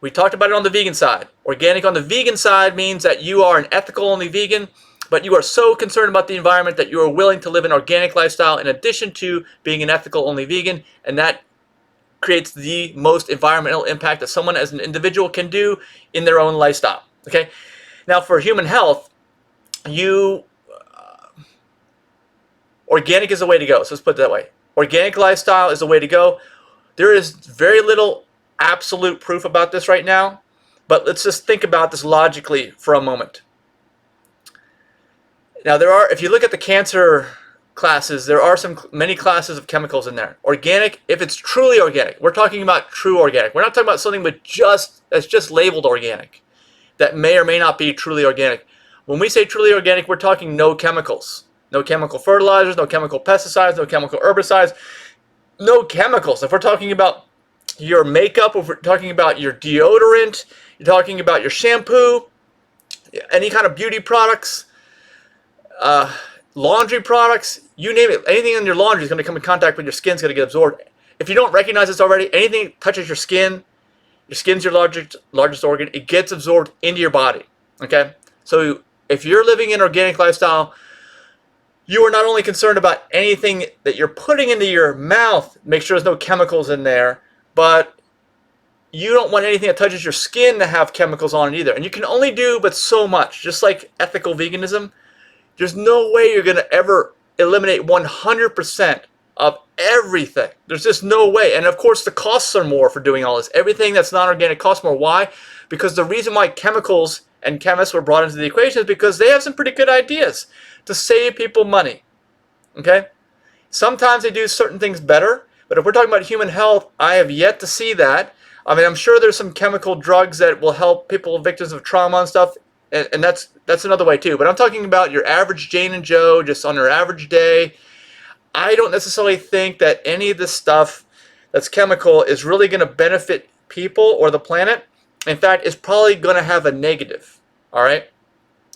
We talked about it on the vegan side. Organic on the vegan side means that you are an ethical-only vegan, but you are so concerned about the environment that you are willing to live an organic lifestyle in addition to being an ethical-only vegan, and that creates the most environmental impact that someone as an individual can do in their own lifestyle. Okay. Now, for human health, organic is the way to go. So let's put it that way. Organic lifestyle is the way to go. There is very little absolute proof about this right now, but let's just think about this logically for a moment. Now, if you look at the cancer classes, there are many classes of chemicals in there. Organic, if it's truly organic, we're talking about true organic. We're not talking about something that's just labeled organic, that may or may not be truly organic. When we say truly organic, we're talking no chemicals. No chemical fertilizers, no chemical pesticides, no chemical herbicides, no chemicals. If we're talking about your makeup, if we're talking about your deodorant, you're talking about your shampoo, any kind of beauty products, laundry products, you name it, anything in your laundry is going to come in contact with your skin, is going to get absorbed. If you don't recognize this already, anything that touches your skin's your largest organ, it gets absorbed into your body. Okay? So if you're living an organic lifestyle, you are not only concerned about anything that you're putting into your mouth, make sure there's no chemicals in there, but you don't want anything that touches your skin to have chemicals on it either. And you can only do but so much. Just like ethical veganism, there's no way you're going to ever eliminate 100% of everything. There's just no way. And of course, the costs are more for doing all this. Everything that's non-organic costs more. Why? Because the reason why chemicals and chemists were brought into the equation is because they have some pretty good ideas to save people money. Okay? Sometimes they do certain things better, but if we're talking about human health, I have yet to see that. I mean, I'm sure there's some chemical drugs that will help people victims of trauma and stuff, and that's another way too. But I'm talking about your average Jane and Joe, just on their average day. I don't necessarily think that any of this stuff that's chemical is really going to benefit people or the planet. In fact, it's probably going to have a negative. All right?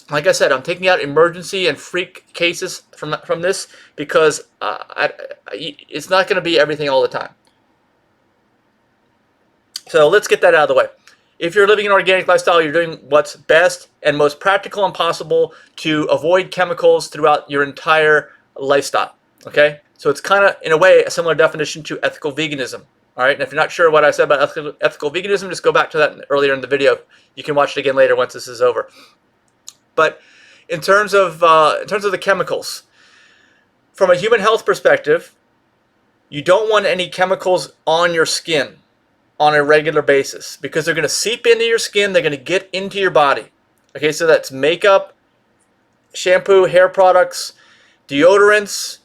Like I said, I'm taking out emergency and freak cases from this because it's not going to be everything all the time. So let's get that out of the way. If you're living an organic lifestyle, you're doing what's best and most practical and possible to avoid chemicals throughout your entire lifestyle. Okay? So it's kind of, in a way, a similar definition to ethical veganism. All right? And if you're not sure what I said about ethical veganism, just go back to that earlier in the video. You can watch it again later once this is over. But in terms of the chemicals, from a human health perspective, you don't want any chemicals on your skin on a regular basis because they're going to seep into your skin. They're going to get into your body. Okay, so that's makeup, shampoo, hair products, deodorants,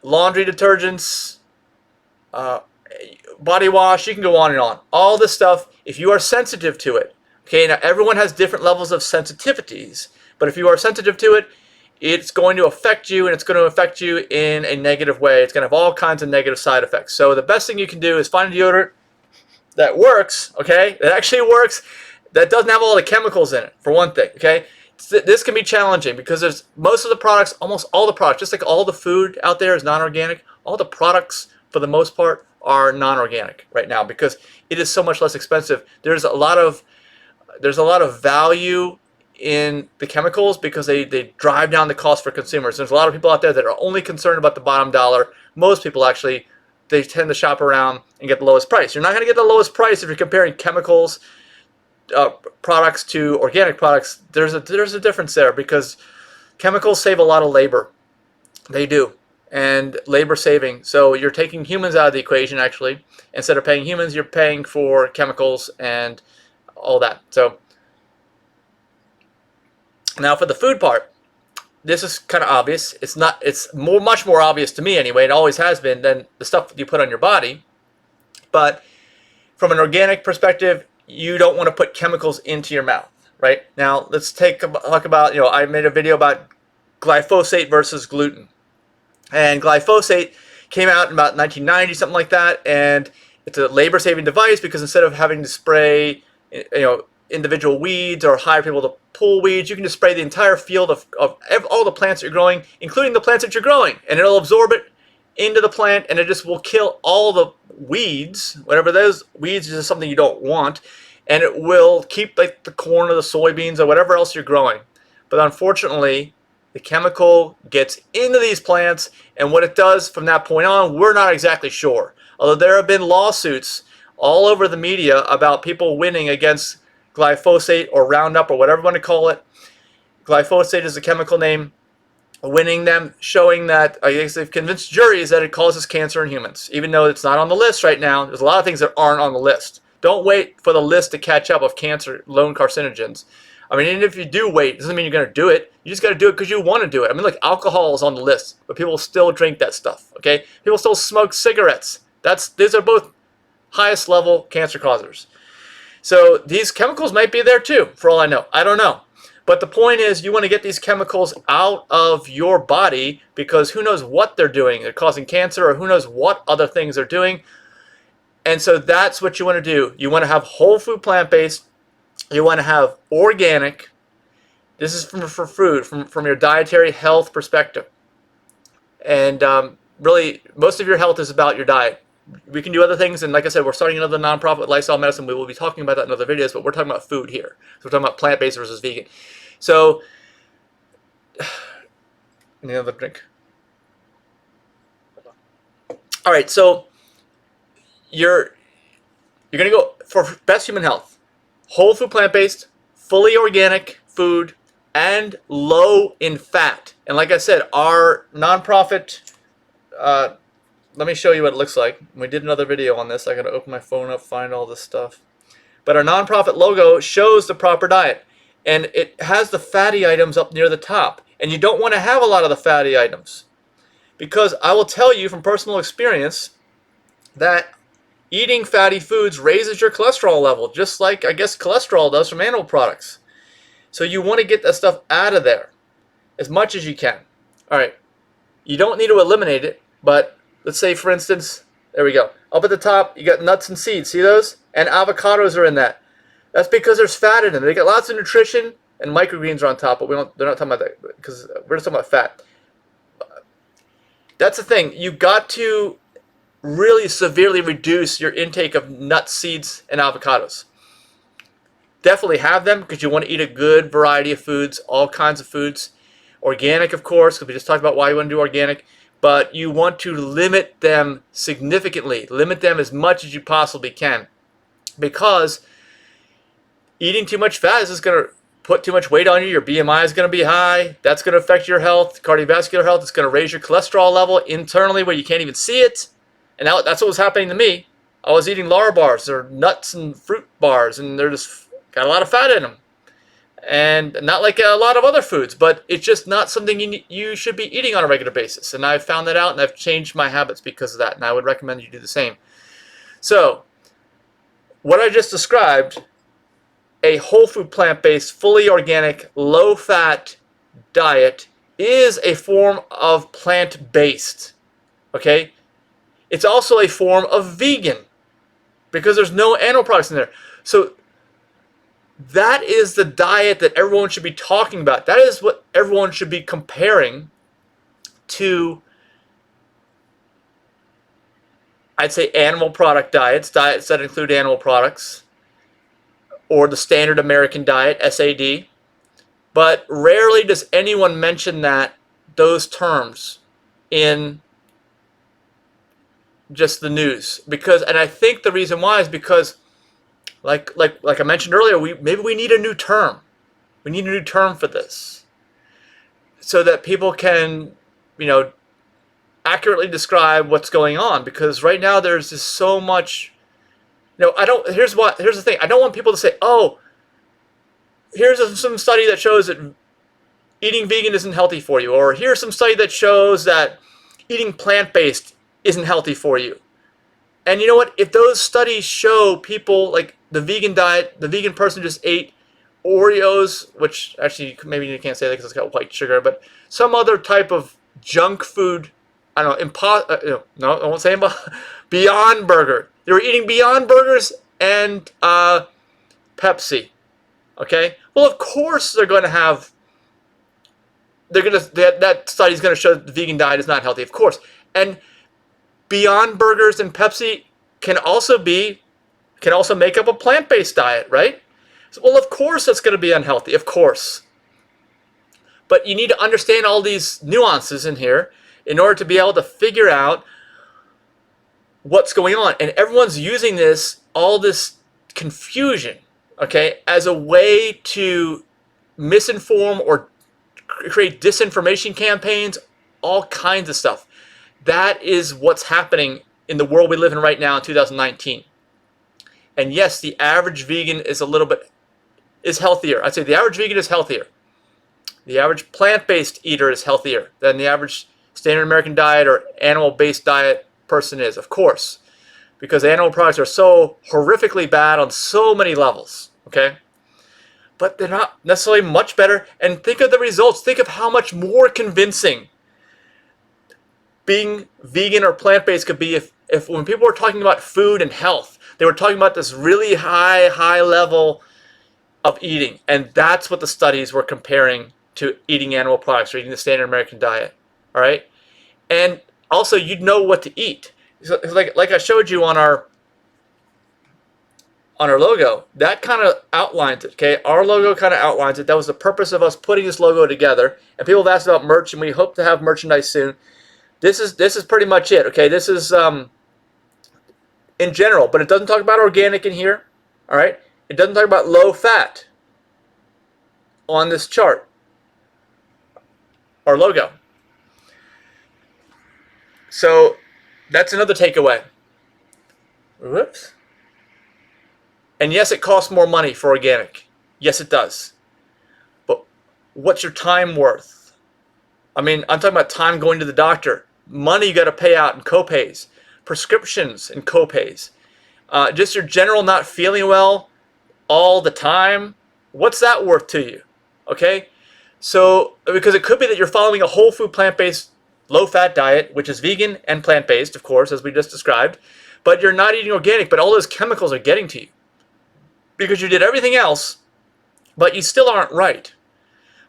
laundry detergents, body wash. You can go on and on. All this stuff, if you are sensitive to it. Okay, now everyone has different levels of sensitivities, but if you are sensitive to it, it's going to affect you, and it's going to affect you in a negative way. It's going to have all kinds of negative side effects. So the best thing you can do is find a deodorant that works, okay, that actually works, that doesn't have all the chemicals in it, for one thing, okay? This can be challenging because there's most of the products, almost all the products, just like all the food out there is non-organic, all the products, for the most part, are non-organic right now because it is so much less expensive. There's a lot of value in the chemicals because they drive down the cost for consumers. There's a lot of people out there that are only concerned about the bottom dollar. Most people actually, they tend to shop around and get the lowest price. You're not going to get the lowest price if you're comparing chemicals products to organic products. There's a difference there because chemicals save a lot of labor. They do. and labor saving. So you're taking humans out of the equation, actually. Instead of paying humans, you're paying for chemicals and all that. So now for the food part, this is kind of obvious. It's not. It's much more obvious to me anyway. It always has been than the stuff that you put on your body. But from an organic perspective, you don't want to put chemicals into your mouth, right? Now let's talk about. I made a video about glyphosate versus gluten, and glyphosate came out in about 1990, something like that, and it's a labor-saving device because instead of having to spray, individual weeds or hire people to pull weeds, you can just spray the entire field of all the plants that you're growing, including the plants that you're growing, and it'll absorb it into the plant, and it just will kill all the weeds, whatever those weeds is something you don't want, and it will keep like the corn or the soybeans or whatever else you're growing. But unfortunately, the chemical gets into these plants, and what it does from that point on, we're not exactly sure. Although there have been lawsuits all over the media about people winning against glyphosate or Roundup or whatever you want to call it. Glyphosate is the chemical name. Winning them, showing that, I guess they've convinced juries that it causes cancer in humans, even though it's not on the list right now. There's a lot of things that aren't on the list. Don't wait for the list to catch up of cancer, known carcinogens. I mean, even if you do wait, it doesn't mean you're going to do it. You just got to do it because you want to do it. I mean, like alcohol is on the list, but people still drink that stuff, okay? People still smoke cigarettes. These are both highest level cancer causers. So these chemicals might be there too, for all I know. I don't know. But the point is, you want to get these chemicals out of your body because who knows what they're doing. They're causing cancer, or who knows what other things they're doing. And so that's what you want to do. You want to have whole food plant-based. You want to have organic. This is for food, from your dietary health perspective. And really, most of your health is about your diet. We can do other things, and like I said, we're starting another nonprofit, Lifestyle Medicine. We will be talking about that in other videos, but we're talking about food here. So we're talking about plant-based versus vegan. So, any other drink? All right, so you're going to go for best human health. Whole food plant-based, fully organic food, and low in fat. And like I said, our nonprofit, let me show you what it looks like. We did another video on this. I got to open my phone up, find all this stuff. But our nonprofit logo shows the proper diet. And it has the fatty items up near the top. And you don't want to have a lot of the fatty items. Because I will tell you from personal experience that eating fatty foods raises your cholesterol level, just like, I guess, cholesterol does from animal products. So you want to get that stuff out of there as much as you can. All right. You don't need to eliminate it, but let's say, for instance, there we go. Up at the top, you got nuts and seeds. See those? And avocados are in that. That's because there's fat in them. They got lots of nutrition, and microgreens are on top, but they're not talking about that because we're just talking about fat. That's the thing. You got to really severely reduce your intake of nuts, seeds, and avocados. Definitely have them because you want to eat a good variety of foods, all kinds of foods. Organic, of course, because we just talked about why you want to do organic. But you want to limit them significantly. Limit them as much as you possibly can. Because eating too much fat is just going to put too much weight on you. Your BMI is going to be high. That's going to affect your health, cardiovascular health. It's going to raise your cholesterol level internally where you can't even see it. And now that's what was happening to me. I was eating Lara bars or nuts and fruit bars, and they're just got a lot of fat in them. And not like a lot of other foods, but it's just not something you should be eating on a regular basis. And I've found that out, and I've changed my habits because of that. And I would recommend you do the same. So, what I just described, a whole food plant-based, fully organic, low-fat diet is a form of plant-based. Okay? It's also a form of vegan because there's no animal products in there. So that is the diet that everyone should be talking about. That is what everyone should be comparing to, I'd say, animal product diets that include animal products, or the standard American diet, SAD. But rarely does anyone mention those terms in just the news. And I think the reason why is because, like I mentioned earlier, maybe we need a new term. We need a new term for this, so that people can, accurately describe what's going on, because right now there's just so much. Here's the thing. I don't want people to say, "Oh, here's some study that shows that eating vegan isn't healthy for you," or here's some study that shows that eating plant-based isn't healthy for you. And you know what? If those studies show people like the vegan diet, the vegan person just ate Oreos, which actually maybe you can't say that because it's got white sugar, but some other type of junk food. I don't know, no, I won't say Beyond Burger. They were eating Beyond Burgers and Pepsi. Okay? Well, of course they're going to have. That study is going to show that the vegan diet is not healthy, of course. And Beyond Burgers and Pepsi can also make up a plant-based diet, right? So, well, of course that's going to be unhealthy, of course. But you need to understand all these nuances in here in order to be able to figure out what's going on. And everyone's using all this confusion, okay, as a way to misinform or create disinformation campaigns, all kinds of stuff. That is what's happening in the world we live in right now in 2019. And yes, the average vegan is healthier. I'd say the average vegan is healthier. The average plant-based eater is healthier than the average standard American diet or animal-based diet person is, of course, because animal products are so horrifically bad on so many levels, okay? But they're not necessarily much better. And think of the results. Think of how much more convincing being vegan or plant-based could be if when people were talking about food and health, they were talking about this really high level of eating. And that's what the studies were comparing to eating animal products or eating the standard American diet. All right? And also, you'd know what to eat. So, like I showed you on our logo, that kind of outlines it, okay? Our logo kind of outlines it. That was the purpose of us putting this logo together. And people have asked about merch, and we hope to have merchandise soon. This is pretty much it, okay? This is in general, but it doesn't talk about organic in here, all right? It doesn't talk about low fat on this chart, our logo. So that's another takeaway. Whoops. And yes, it costs more money for organic. Yes, it does. But what's your time worth? I mean, I'm talking about time going to the doctor, money you got to pay out in copays, prescriptions and copays, just your general not feeling well all the time. What's that worth to you? Okay? So, because it could be that you're following a whole food plant-based low-fat diet, which is vegan and plant-based, of course, as we just described, but you're not eating organic, but all those chemicals are getting to you because you did everything else, but you still aren't right.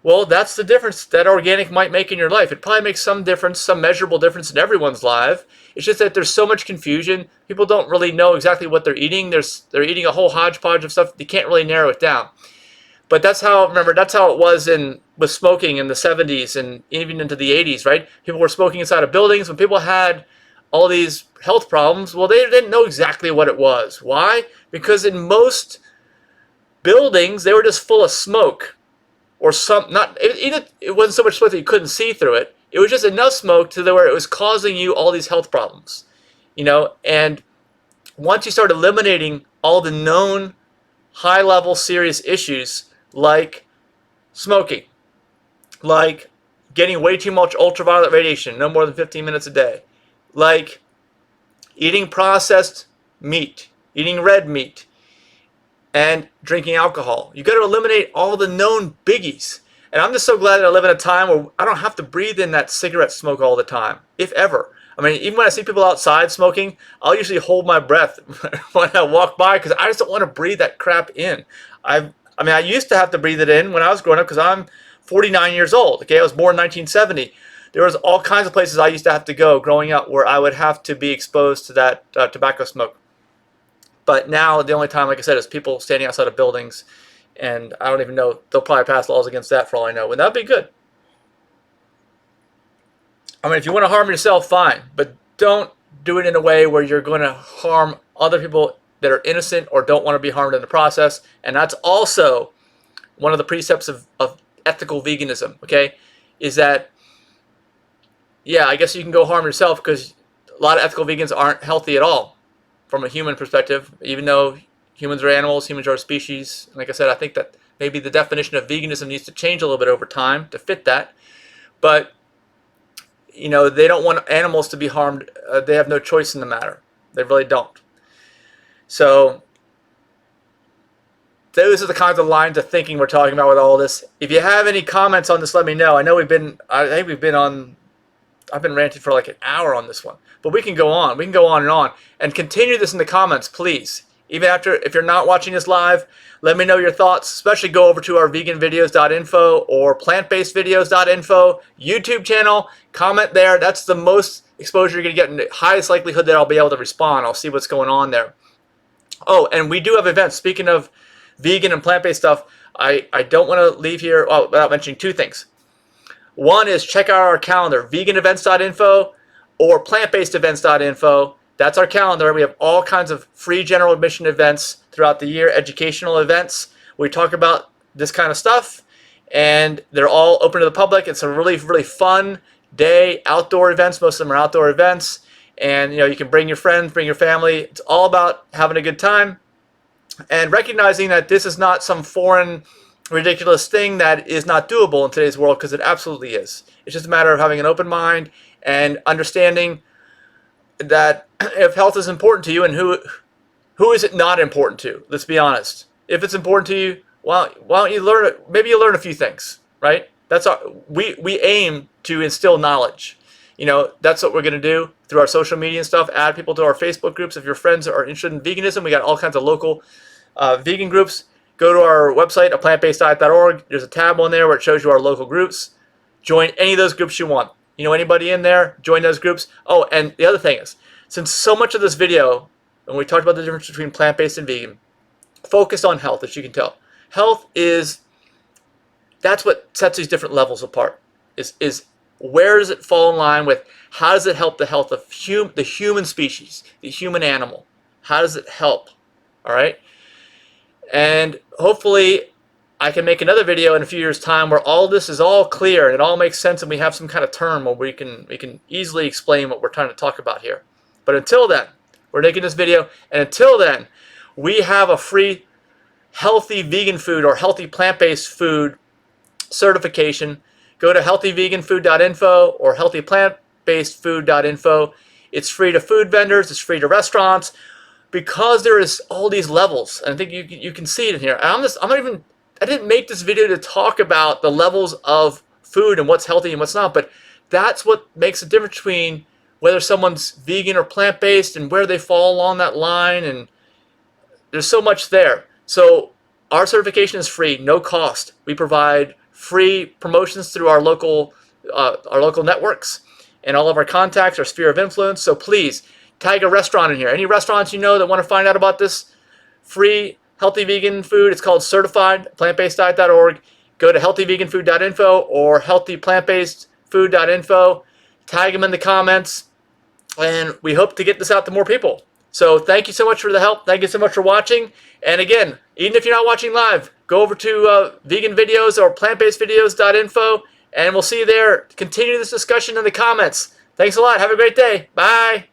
Well, that's the difference that organic might make in your life. It probably makes some difference, some measurable difference in everyone's life. It's just that there's so much confusion. People don't really know exactly what they're eating. They're eating a whole hodgepodge of stuff. You can't really narrow it down. But that's how it was with smoking in the 70s and even into the 80s, right? People were smoking inside of buildings. When people had all these health problems, well, they didn't know exactly what it was. Why? Because in most buildings, they were just full of smoke. Or it wasn't so much smoke that you couldn't see through it. It was just enough smoke to where it was causing you all these health problems, And once you start eliminating all the known high-level serious issues like smoking, like getting way too much ultraviolet radiation, no more than 15 minutes a day, like eating processed meat, eating red meat, and drinking alcohol. You got to eliminate all the known biggies. And I'm just so glad that I live in a time where I don't have to breathe in that cigarette smoke all the time, if ever. I mean, even when I see people outside smoking, I'll usually hold my breath when I walk by because I just don't want to breathe that crap in. I used to have to breathe it in when I was growing up because I'm 49 years old. Okay, I was born in 1970. There was all kinds of places I used to have to go growing up where I would have to be exposed to that tobacco smoke. But now the only time, like I said, is people standing outside of buildings, and I don't even know. They'll probably pass laws against that for all I know, and that'd be good. I mean, if you want to harm yourself, fine, but don't do it in a way where you're going to harm other people that are innocent or don't want to be harmed in the process. And that's also one of the precepts of ethical veganism, okay, is that yeah, I guess you can go harm yourself because a lot of ethical vegans aren't healthy at all from a human perspective, even though humans are animals, humans are a species. Like I said, I think that maybe the definition of veganism needs to change a little bit over time to fit that. But, they don't want animals to be harmed. They have no choice in the matter. They really don't. So those are the kinds of lines of thinking we're talking about with all this. If you have any comments on this, let me know. I think I've been ranting for like an hour on this one, but we can go on. We can go on and continue this in the comments, please. Even after, if you're not watching this live, let me know your thoughts. Especially go over to our VeganVideos.info or plantbased.info YouTube channel. Comment there. That's the most exposure you're going to get, and the highest likelihood that I'll be able to respond. I'll see what's going on there. Oh, and we do have events. Speaking of vegan and plant-based stuff, I don't want to leave here without mentioning two things. One is check out our calendar, VeganEvents.info or plantbasedevents.info. That's our calendar. We have all kinds of free general admission events throughout the year, educational events. We talk about this kind of stuff, and they're all open to the public. It's a really, really fun day, outdoor events. Most of them are outdoor events. And you can bring your friends, bring your family. It's all about having a good time and recognizing that this is not some foreign, ridiculous thing that is not doable in today's world, because it absolutely is. It's just a matter of having an open mind and understanding that if health is important to you, and who is it not important to? Let's be honest. If it's important to you, why don't you learn it? Maybe you learn a few things, right? We aim to instill knowledge. That's what we're going to do through our social media and stuff. Add people to our Facebook groups. If your friends are interested in veganism, we got all kinds of local vegan groups. Go to our website, aPlantBasedDiet.org. There's a tab on there where it shows you our local groups. Join any of those groups you want. Anybody in there, join those groups. Oh, and the other thing is, since so much of this video, when we talked about the difference between plant-based and vegan, focused on health, as you can tell. Health that's what sets these different levels apart, is where does it fall in line with, how does it help the health of the human species, the human animal? How does it help? All right? And hopefully I can make another video in a few years' time where all this is all clear and it all makes sense, and we have some kind of term where we can easily explain what we're trying to talk about here. But until then, we're making this video, and until then, we have a free healthy vegan food or healthy plant-based food certification. Go to healthyveganfood.info or healthyplantbasedfood.info. It's free to food vendors. It's free to restaurants, because there is all these levels. And I think you can see it in here. I didn't make this video to talk about the levels of food and what's healthy and what's not, but that's what makes a difference between whether someone's vegan or plant-based and where they fall along that line. And there's so much there. So our certification is free, no cost. We provide free promotions through our local networks and all of our contacts, our sphere of influence. So please tag a restaurant in here. Any restaurants that want to find out about this free healthy vegan food, it's called Certified, plantbaseddiet.org. Go to healthyveganfood.info or healthyplantbasedfood.info. Tag them in the comments, and we hope to get this out to more people. So thank you so much for the help. Thank you so much for watching. And again, even if you're not watching live, go over to Vegan Videos or plantbasedvideos.info, and we'll see you there. Continue this discussion in the comments. Thanks a lot. Have a great day. Bye.